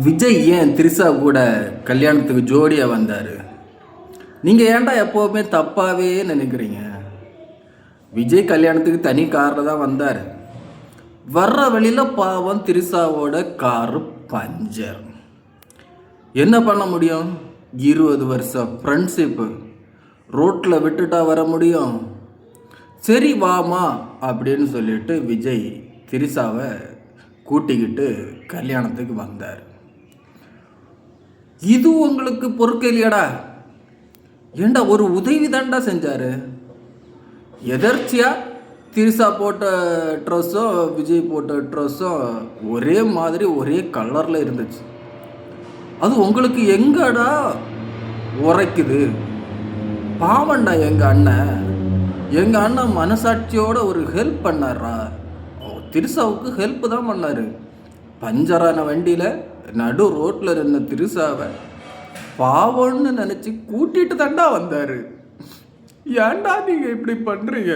விஜய் ஏன் திரிசா கூட கல்யாணத்துக்கு ஜோடியாக வந்தார்? நீங்கள் ஏன்டா எப்போவுமே தப்பாகவே நினைக்கிறீங்க? விஜய் கல்யாணத்துக்கு தனி காரில் தான் வந்தார். வர்ற வழியில் பாவம் திரிசாவோட காரு பஞ்சர். என்ன பண்ண முடியும்? 20 வருஷம் ஃப்ரெண்ட்ஷிப்பு ரோட்டில் விட்டுட்டா வர முடியும்? சரி வாமா அப்படின்னு சொல்லிட்டு விஜய் திரிசாவை கூட்டிக்கிட்டு கல்யாணத்துக்கு வந்தார். இது உங்களுக்கு பொறுக்கலையாடா? ஏண்டா ஒரு உதவி தாண்டா செஞ்சாரு. எதர்ச்சியா திரிசா போட்ட ட்ரெஸ்ஸும் விஜய் போட்ட ட்ரெஸ்ஸும் ஒரே மாதிரி ஒரே கலரில் இருந்துச்சு. அது உங்களுக்கு எங்கடா உரைக்குது? பாவண்டா எங்கள் அண்ணன் மனசாட்சியோட ஒரு ஹெல்ப் பண்ணாரா? திரிசாவுக்கு ஹெல்ப் தான் பண்ணார். பஞ்சரான வண்டியில் நடு ரோட்டில் இருந்த திரிசாவை பாவம்னு நினச்சி கூட்டிகிட்டு தாண்டா வந்தார். ஏன்டா நீங்கள் இப்படி பண்ணுறீங்க?